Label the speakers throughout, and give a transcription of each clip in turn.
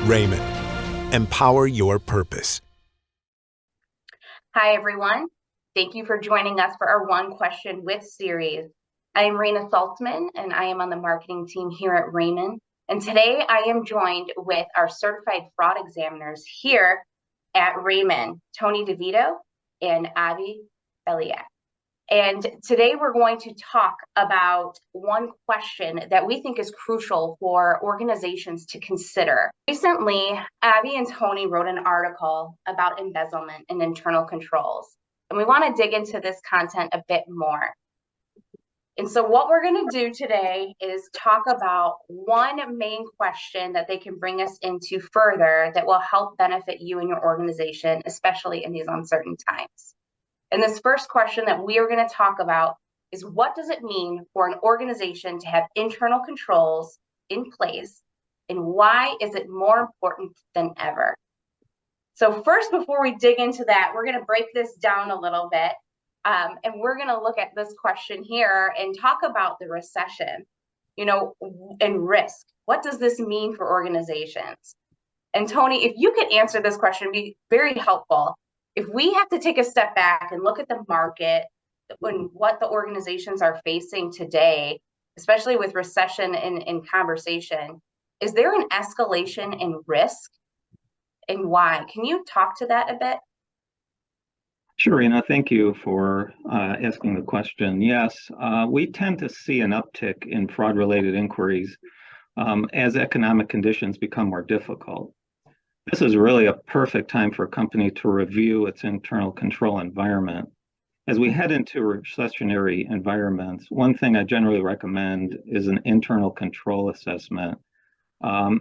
Speaker 1: Rehmann. Empower your purpose.
Speaker 2: Hi, everyone. Thank you for joining us for our One Question With series. I am Rena Saltzman, and I am on the marketing team here at Rehmann. And today I am joined with our certified fraud examiners here at Rehmann, Tony DeVito and Avi and And today we're going to talk about one question that we think is crucial for organizations to consider. Recently, Avi and Tony wrote an article about embezzlement and internal controls. And we want to dig into this content a bit more. And so what we're going to do today is talk about one main question that they can bring us into further that will help benefit you and your organization, especially in these uncertain times. And this first question that we are going to talk about is, what does it mean for an organization to have internal controls in place, and why is it more important than ever? So first, before we dig into that, we're going to break this down a little bit, and we're going to look at this question here and talk about the recession, and risk. What does this mean for organizations? And Tony, if you could answer this question, it'd be very helpful. If we have to take a step back and look at the market and what the organizations are facing today, especially with recession in conversation, is there an escalation in risk, and why? Can you talk to that a bit?
Speaker 3: Sure, Rena, thank you for asking the question. Yes, we tend to see an uptick in fraud-related inquiries as economic conditions become more difficult. This is really a perfect time for a company to review its internal control environment. As we head into recessionary environments, one thing I generally recommend is an internal control assessment.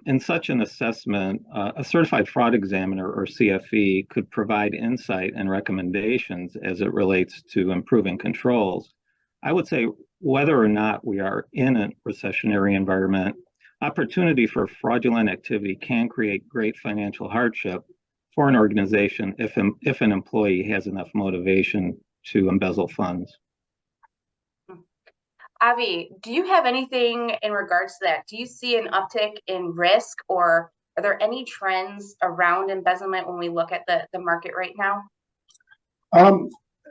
Speaker 3: In such an assessment, a certified fraud examiner or CFE could provide insight and recommendations as it relates to improving controls. I would say whether or not we are in a recessionary environment, opportunity for fraudulent activity can create great financial hardship for an organization if an employee has enough motivation to embezzle funds.
Speaker 2: Avi, do you have anything in regards to that? Do you see an uptick in risk, or are there any trends around embezzlement when we look at the market right now?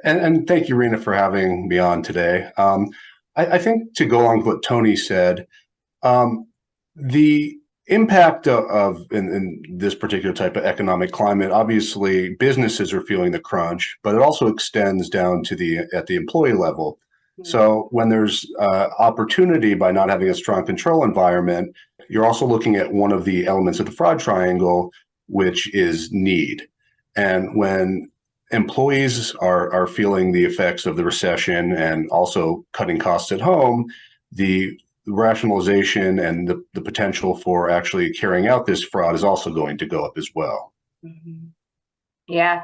Speaker 4: And thank you, Rena, for having me on today. I think to go on with what Tony said, the impact of in this particular type of economic climate, obviously businesses are feeling the crunch, but it also extends down to at the employee level. So when there's opportunity by not having a strong control environment, you're also looking at one of the elements of the fraud triangle, which is need. And when employees are feeling the effects of the recession and also cutting costs at home, the rationalization and the potential for actually carrying out this fraud is also going to go up as well.
Speaker 2: Mm-hmm. Yeah.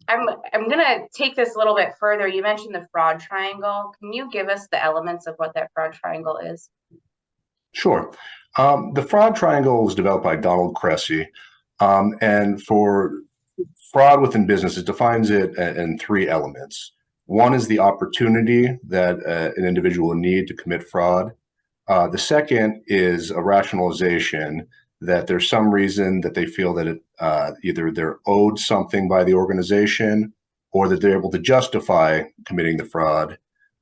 Speaker 2: I'm going to take this a little bit further. You mentioned the fraud triangle. Can you give us the elements of what that fraud triangle is?
Speaker 4: Sure. The fraud triangle was developed by Donald Cressy, and for fraud within business, it defines it in three elements. One is the opportunity that an individual will need to commit fraud. The second is a rationalization, that there's some reason that they feel that either they're owed something by the organization or that they're able to justify committing the fraud.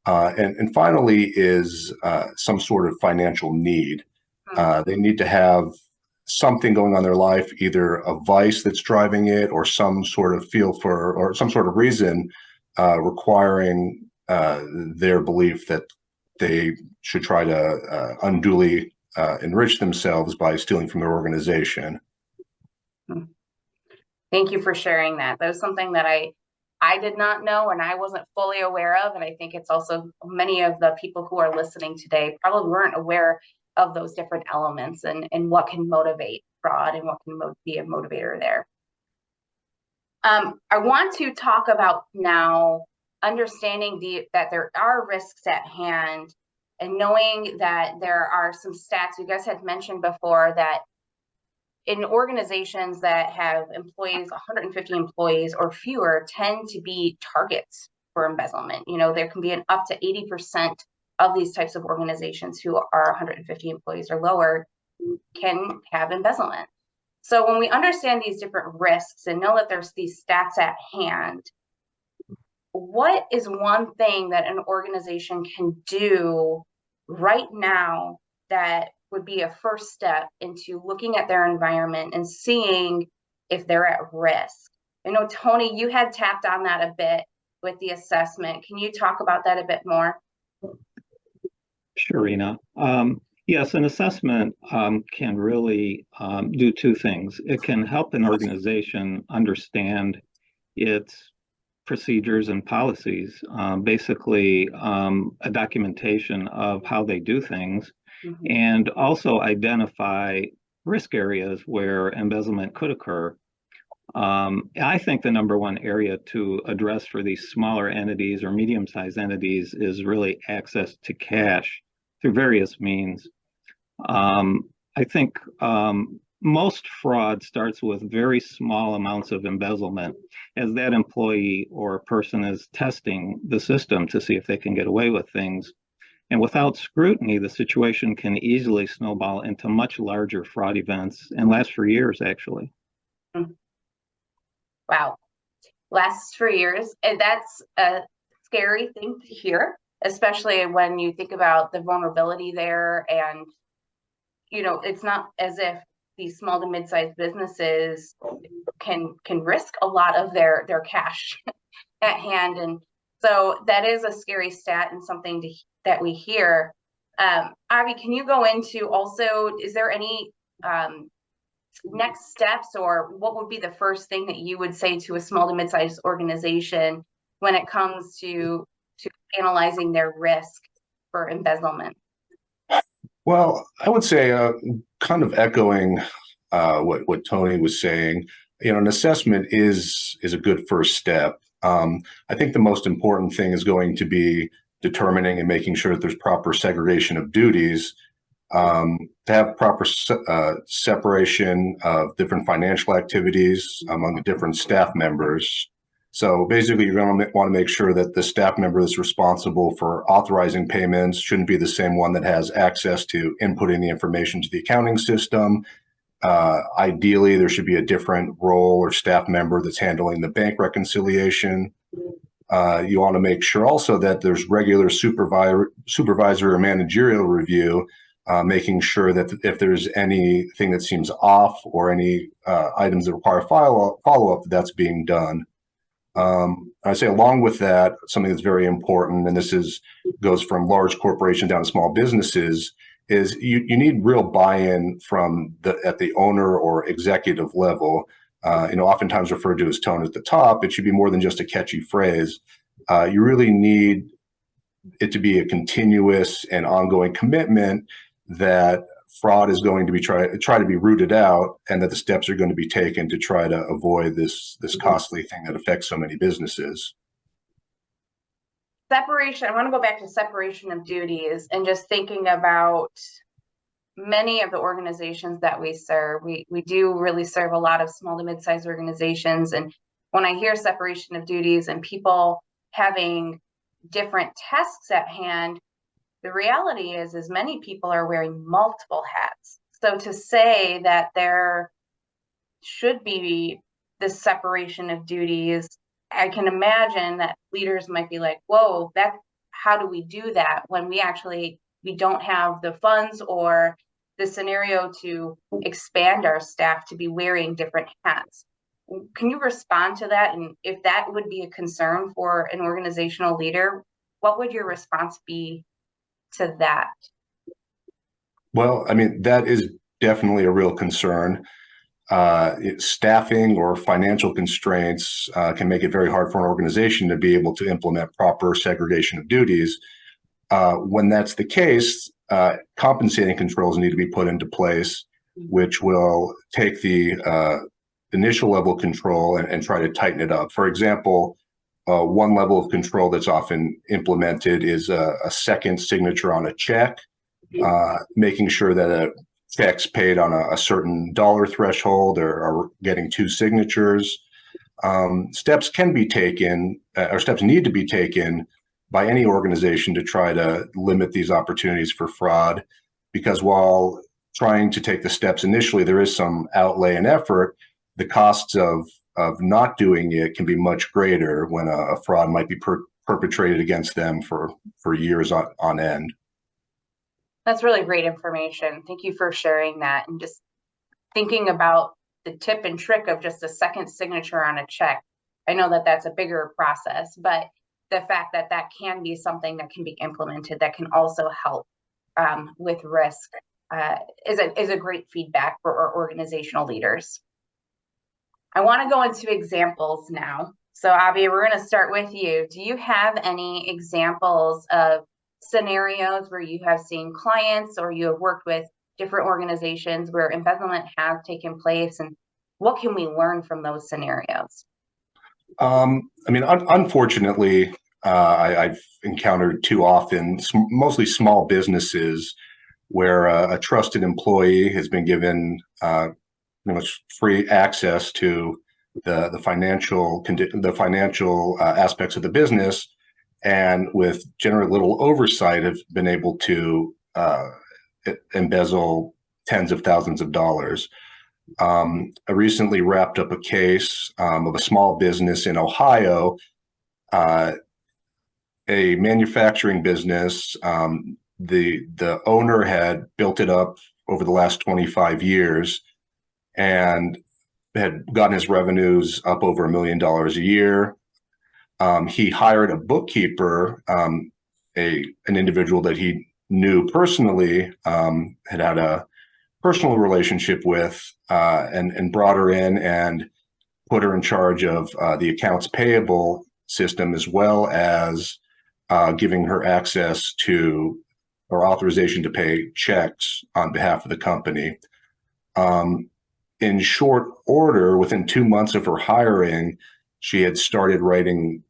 Speaker 4: And finally is some sort of financial need. They need to have something going on in their life, either a vice that's driving it or some sort of feel for, or some sort of reason requiring their belief that they should try to unduly enrich themselves by stealing from their organization.
Speaker 2: Thank you for sharing that. That was something that I did not know and I wasn't fully aware of. And I think it's also many of the people who are listening today probably weren't aware of those different elements and what can motivate fraud and what can be a motivator there. I want to talk about now understanding that there are risks at hand, and knowing that there are some stats you guys had mentioned before, that in organizations that have employees, 150 employees or fewer, tend to be targets for embezzlement. There can be an up to 80% of these types of organizations who are 150 employees or lower can have embezzlement. So when we understand these different risks and know that there's these stats at hand, what is one thing that an organization can do right now that would be a first step into looking at their environment and seeing if they're at risk? I know, Tony, you had tapped on that a bit with the assessment. Can you talk about that a bit more?
Speaker 3: Sure, Rena. Yes, an assessment can really do two things. It can help an organization understand its procedures and policies, basically a documentation of how they do things, and also identify risk areas where embezzlement could occur. I think the number one area to address for these smaller entities or medium-sized entities is really access to cash through various means. I think most fraud starts with very small amounts of embezzlement as that employee or person is testing the system to see if they can get away with things. And without scrutiny, the situation can easily snowball into much larger fraud events and last for years, actually.
Speaker 2: Wow. Lasts for years. And that's a scary thing to hear, especially when you think about the vulnerability there. And, you know, it's not as if these small to mid-sized businesses can risk a lot of their cash at hand. And so that is a scary stat and something that we hear. Avi, can you go into also, is there any next steps, or what would be the first thing that you would say to a small to mid-sized organization when it comes to analyzing their risk for embezzlement?
Speaker 4: Well, I would say, kind of echoing what Tony was saying, you know, an assessment is a good first step. I think the most important thing is going to be determining and making sure that there's proper segregation of duties, to have proper separation of different financial activities among the different staff members. So basically, you're going to want to make sure that the staff member that's responsible for authorizing payments shouldn't be the same one that has access to inputting the information to the accounting system. Ideally, there should be a different role or staff member that's handling the bank reconciliation. You want to make sure also that there's regular supervisor or managerial review, making sure that if there's anything that seems off or any items that require follow-up, that's being done. I say along with that, something that's very important, and this goes from large corporations down to small businesses, is you need real buy-in from at the owner or executive level. Oftentimes referred to as tone at the top. It should be more than just a catchy phrase. You really need it to be a continuous and ongoing commitment that fraud is going to be try to be rooted out, and that the steps are going to be taken to try to avoid this costly thing that affects so many businesses.
Speaker 2: Separation. I want to go back to separation of duties and just thinking about many of the organizations that we serve. We do really serve a lot of small to mid-sized organizations. And when I hear separation of duties and people having different tasks at hand, the reality is many people are wearing multiple hats. So to say that there should be this separation of duties, I can imagine that leaders might be like, whoa, how do we do that when we don't have the funds or the scenario to expand our staff to be wearing different hats? Can you respond to that? And if that would be a concern for an organizational leader, what would your response be to that?
Speaker 4: Well, I mean, that is definitely a real concern. Staffing or financial constraints can make it very hard for an organization to be able to implement proper segregation of duties. When that's the case, compensating controls need to be put into place, which will take the initial level control and try to tighten it up. For example, one level of control that's often implemented is a second signature on a check, making sure that a check's paid on a certain dollar threshold or getting two signatures. Steps can be taken, or steps need to be taken by any organization to try to limit these opportunities for fraud, because while trying to take the steps initially, there is some outlay and effort. The costs of not doing it can be much greater when a fraud might be perpetrated against them for years on end.
Speaker 2: That's really great information. Thank you for sharing that. And just thinking about the tip and trick of just a second signature on a check. I know that that's a bigger process, but the fact that that can be something that can be implemented that can also help with risk is a great feedback for our organizational leaders. I want to go into examples now. So Avi, we're going to start with you. Do you have any examples of scenarios where you have seen clients or you have worked with different organizations where embezzlement has taken place, and what can we learn from those scenarios?
Speaker 4: I mean, unfortunately, I've encountered too often, mostly small businesses, where a trusted employee has been given pretty much free access to the financial aspects of the business, and with generally little oversight, have been able to embezzle tens of thousands of dollars. I recently wrapped up a case of a small business in Ohio, a manufacturing business. The owner had built it up over the last 25 years and had gotten his revenues up over $1 million a year. He hired a bookkeeper, an individual that he knew personally, had a personal relationship with, and brought her in and put her in charge of the accounts payable system, as well as giving her access to or authorization to pay checks on behalf of the company. In short order, within 2 months of her hiring, she had started writing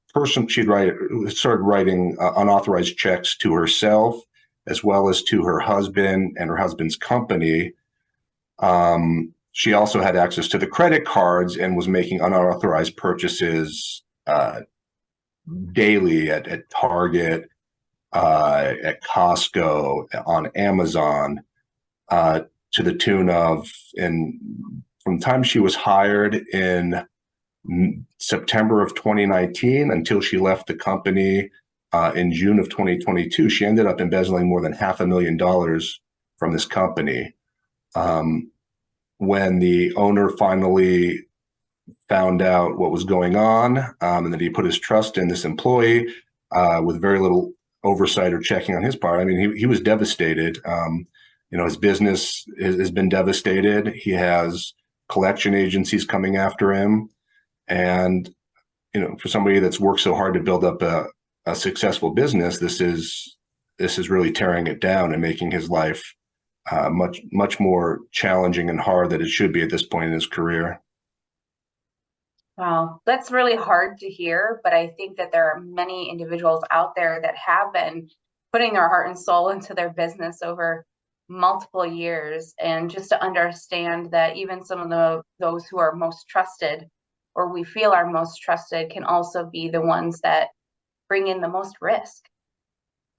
Speaker 4: unauthorized checks to herself, as well as to her husband and her husband's company. She also had access to the credit cards and was making unauthorized purchases daily at Target, at Costco, on Amazon, to the tune of, from the time she was hired in September of 2019 until she left the company in June of 2022, she ended up embezzling more than $500,000 from this company. When the owner finally found out what was going on, and that he put his trust in this employee with very little oversight or checking on his part, I mean, he was devastated. His business has been devastated. He has collection agencies coming after him. And, for somebody that's worked so hard to build up a successful business, this is really tearing it down and making his life much more challenging and hard than it should be at this point in his career.
Speaker 2: Wow, that's really hard to hear, but I think that there are many individuals out there that have been putting their heart and soul into their business over multiple years, and just to understand that even some of those who are most trusted, or we feel are most trusted, can also be the ones that bring in the most risk.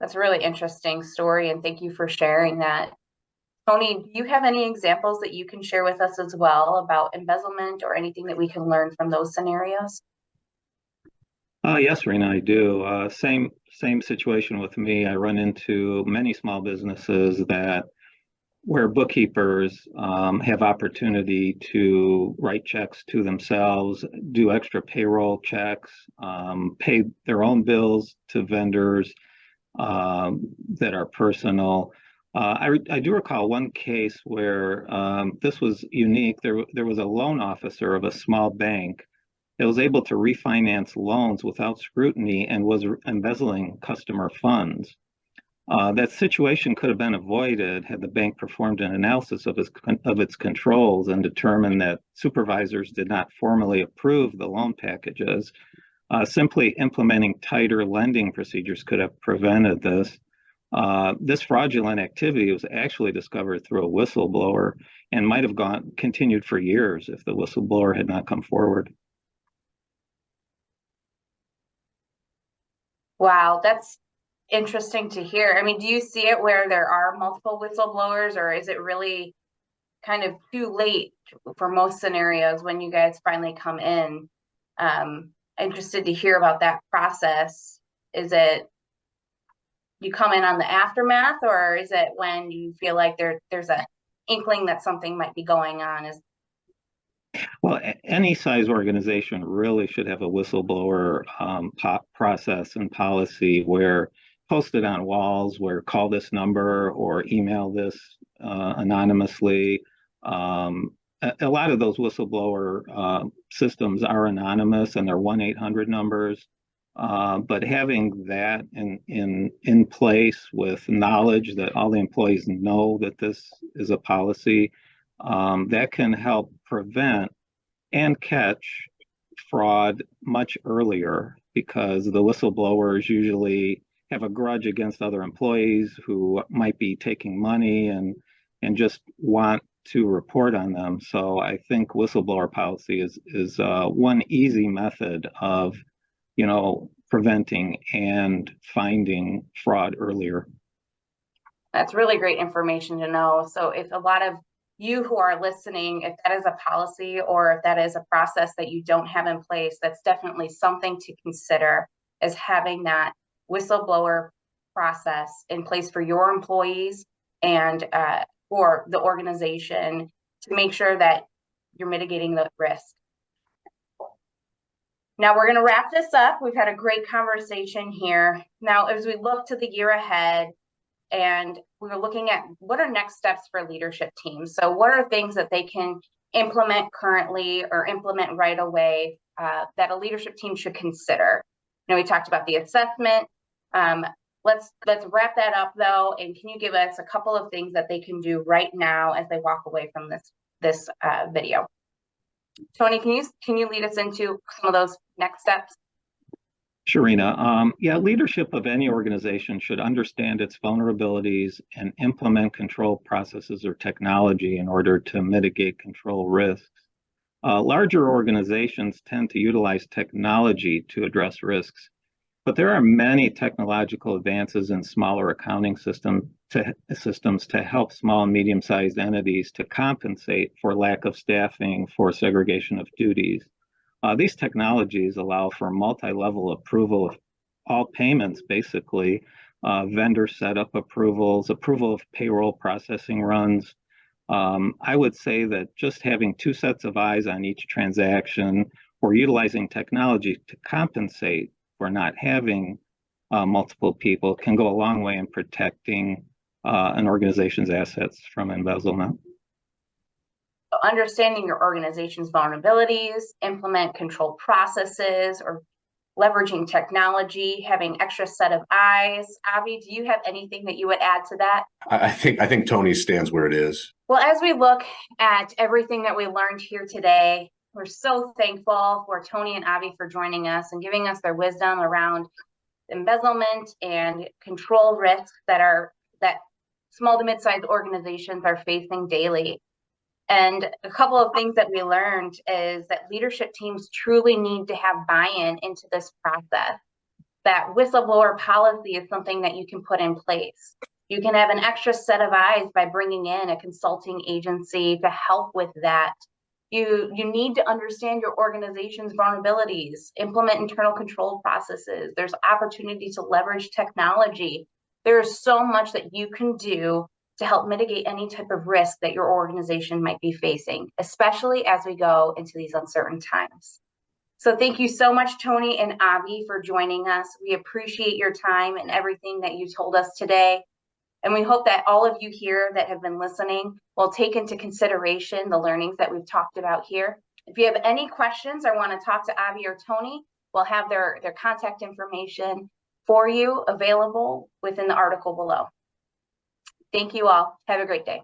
Speaker 2: That's a really interesting story, and thank you for sharing that. Tony, do you have any examples that you can share with us as well about embezzlement, or anything that we can learn from those scenarios?
Speaker 3: Yes, Rena, I do. Same situation with me. I run into many small businesses where bookkeepers have opportunity to write checks to themselves, do extra payroll checks, pay their own bills to vendors that are personal. I do recall one case where this was unique. There was a loan officer of a small bank that was able to refinance loans without scrutiny and was embezzling customer funds. That situation could have been avoided had the bank performed an analysis of its controls and determined that supervisors did not formally approve the loan packages. Simply implementing tighter lending procedures could have prevented this. This fraudulent activity was actually discovered through a whistleblower and might have continued for years if the whistleblower had not come forward.
Speaker 2: Wow, that's interesting to hear. I mean, do you see it where there are multiple whistleblowers, or is it really kind of too late for most scenarios when you guys finally come in. Interested to hear about that process. Is it you come in on the aftermath, or is it when you feel like there's a inkling that something might be going on?
Speaker 3: Well, any size organization really should have a whistleblower process and policy where posted on walls, where call this number or email this anonymously. A lot of those whistleblower systems are anonymous and they're 1-800 numbers. But having that in place with knowledge that all the employees know that this is a policy, that can help prevent and catch fraud much earlier, because the whistleblowers usually have a grudge against other employees who might be taking money and just want to report on them. So I think whistleblower policy is one easy method of, preventing and finding fraud earlier.
Speaker 2: That's really great information to know. So if a lot of you who are listening, if that is a policy or if that is a process that you don't have in place, that's definitely something to consider, is having that whistleblower process in place for your employees and for the organization to make sure that you're mitigating the risk. Now we're going to wrap this up. We've had a great conversation here. Now, as we look to the year ahead, and we were looking at what are next steps for leadership teams. So what are things that they can implement currently or implement right away that a leadership team should consider? We talked about the assessment. Let's wrap that up though. And can you give us a couple of things that they can do right now as they walk away from this video? Tony, can you lead us into some of those next steps?
Speaker 3: Sure, Rena. Leadership of any organization should understand its vulnerabilities and implement control processes or technology in order to mitigate control risks. Larger organizations tend to utilize technology to address risks, but there are many technological advances in smaller accounting systems to help small and medium-sized entities to compensate for lack of staffing, for segregation of duties. These technologies allow for multi-level approval of all payments, basically, vendor setup approvals, approval of payroll processing runs. I would say that just having two sets of eyes on each transaction or utilizing technology to compensate for not having multiple people can go a long way in protecting an organization's assets from embezzlement.
Speaker 2: Understanding your organization's vulnerabilities, implement control processes, or leveraging technology, having extra set of eyes. Avi, do you have anything that you would add to that?
Speaker 4: I think Tony stands where it is.
Speaker 2: Well, as we look at everything that we learned here today, we're so thankful for Tony and Avi for joining us and giving us their wisdom around embezzlement and control risks that small to mid-sized organizations are facing daily. And a couple of things that we learned is that leadership teams truly need to have buy-in into this process. That whistleblower policy is something that you can put in place. You can have an extra set of eyes by bringing in a consulting agency to help with that. You need to understand your organization's vulnerabilities, implement internal control processes. There's opportunity to leverage technology. There's so much that you can do to help mitigate any type of risk that your organization might be facing, especially as we go into these uncertain times. So thank you so much, Tony and Avi, for joining us. We appreciate your time and everything that you told us today. And we hope that all of you here that have been listening will take into consideration the learnings that we've talked about here. If you have any questions or want to talk to Avi or Tony, we'll have their contact information for you available within the article below. Thank you all. Have a great day.